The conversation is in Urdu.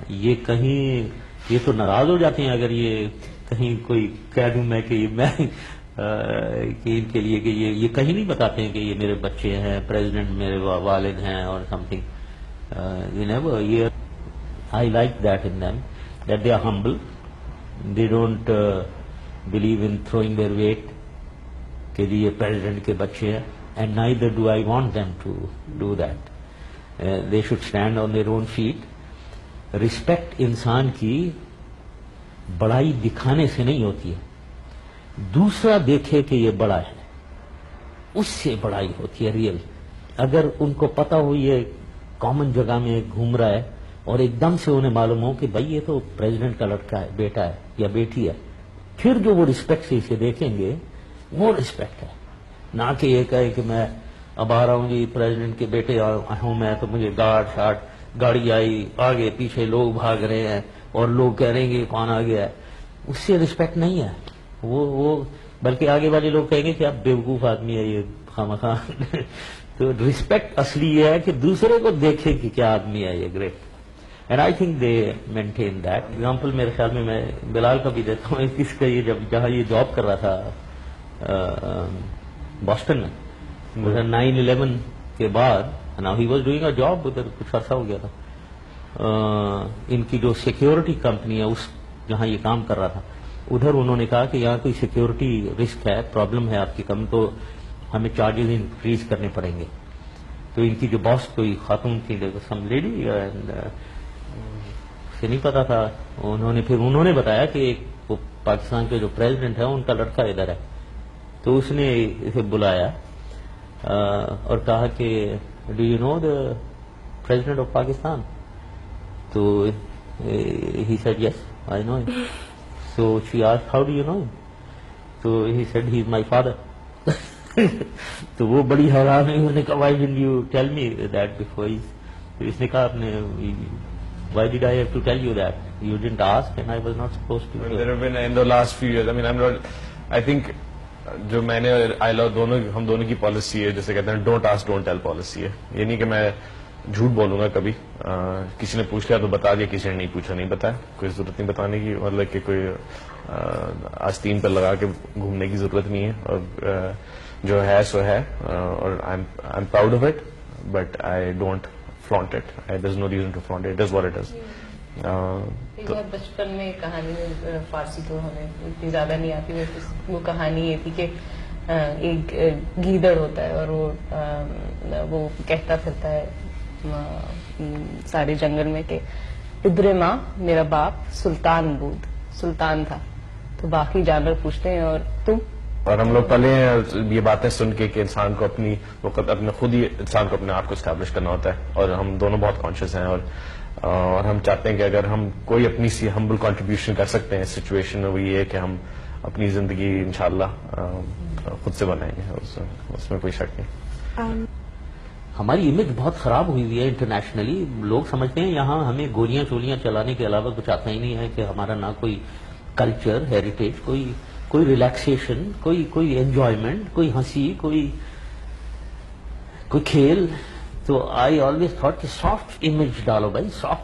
یہ کہیں یہ تو ناراض ہو جاتے ہیں اگر یہ کہیں کوئی کہہ دوں میں کہ میں کہ ان کے لیے کہ یہ کہیں نہیں بتاتے ہیں کہ یہ میرے بچے ہیں, پریزیڈنٹ میرے والد ہیں اور سم تھنگ. یہ I like that in them, that they are humble. They don't believe in throwing their weight کہ یہ پریزیڈنٹ کے بچے ہیں, and neither do I want them to do that. They should stand on their own feet. Respect انسان کی بڑائی دکھانے سے نہیں ہوتی ہے, دوسرا دیکھے کہ یہ بڑا ہے اس سے بڑائی ہوتی ہے ریئل. اگر ان کو پتا ہو یہ کامن جگہ میں گھوم رہا ہے اور ایک دم سے انہیں معلوم ہو کہ بھائی یہ تو پریزیڈنٹ کا لڑکا ہے, بیٹا ہے یا بیٹی ہے, پھر جو وہ رسپیکٹ سے اسے دیکھیں گے وہ رسپیکٹ ہے. نہ کہ یہ کہے کہ میں اب آ رہا ہوں جی پریزیڈنٹ کے بیٹے ہوں میں تو مجھے گاڑی آئی, آگے پیچھے لوگ بھاگ رہے ہیں اور لوگ کہہ رہے ہیں کہ کون آ گیا ہے. اس سے رسپیکٹ نہیں ہے وہ بلکہ آگے والے لوگ کہیں گے کہ آپ بیوقوف آدمی ہے یہ خواہ. تو رسپیکٹ اصلی یہ ہے کہ دوسرے کو دیکھے کہ کیا آدمی ہے یہ great. And I think they maintain that. Example میرے خیال میں بلال کا بھی دیتا ہوں. اس کا یہ جہاں یہ جاب کر رہا تھا بoston میں 9/11 کے بعد, now he was doing a job ادھر کچھ عرصہ ہو گیا تھا. ان کی جو سیکیورٹی کمپنی ہے اس جہاں یہ کام کر رہا تھا ادھر انہوں نے کہا کہ یہاں کوئی سیکیورٹی رسک ہے, پرابلم ہے آپ کی کم, تو ہمیں چارجز انکریز کرنے پڑیں گے. تو ان کی جو باس کوئی خاتون تھی سم لیڈی سے نہیں پتا تھا, انہوں نے بتایا کہ وہ پاکستان کے جو پریزیڈنٹ ہے ان کا لڑکا ادھر ہے. تو اس نے اسے بلایا اور کہا کہ do you know the president of Pakistan. تو he said yes I know him. So she asked how do you know him. تو he sad he is my father. تو وہ بڑی حیران ہوئی, انہوں نے کہا why didn't you tell me that before. تو اس نے کہا آپ نے why did I have to tell you that? You didn't ask and I was not supposed to. There have been in the last few years, I mean, I think جو میں نے ہم دونوں کی پالیسی ہے جیسے کہتے ہیں don't ask don't tell policy ہے. یہ نہیں کہ میں جھوٹ بولوں گا کبھی, کسی نے پوچھ لیا تو بتا دیا, کسی نے نہیں پوچھا نہیں بتایا, کوئی ضرورت نہیں بتانے کی, مطلب کہ کوئی آستین پر لگا کے گھومنے کی ضرورت نہیں ہے. اور جو ہے سو ہے, اور I am proud of it, but I don't flaunt it. There's no reason to flaunt it. It is what it is. ایک بار بچپن میں کہانی فارسی تو ہمیں اتنی زیادہ نہیں آتی, وہ کہانی یہ تھی کہ ایک گیدڑ ہوتا ہے اور وہ کہتا پھرتا ہے سارے جنگل میں کہ ادھر ماں میرا باپ سلطان تھا. تو باقی جانور پوچھتے ہیں اور تم, اور ہم لوگ پلے ہیں یہ باتیں سن کے کہ انسان کو اپنی وقت اپنے خود ہی انسان کو اپنے آپ کو اسٹیبلش کرنا ہوتا ہے. اور ہم دونوں بہت کانشیس ہیں, اور ہم چاہتے ہیں کہ اگر ہم کوئی اپنی سی ہمبل کنٹریبیوشن کر سکتے ہیں اس سچویشن میں, وہ یہ ہے کہ ہم اپنی زندگی انشاءاللہ خود سے بنائیں گے, اس میں کوئی شک نہیں. ہماری امیج بہت خراب ہوئی ہوئی ہے انٹرنیشنلی. لوگ سمجھتے ہیں یہاں ہمیں گولیاں چولیاں چلانے کے علاوہ کچھ آتا ہی نہیں ہے, کہ ہمارا نہ کوئی کلچر ہیریٹیج, کوئی ریلیکسیشن, کوئی انجوائمنٹ, کوئی ہنسی, کوئی کھیل. تو آئی آلویز تھاٹ کہ سافٹ امیج ڈالو بھائی, سافٹ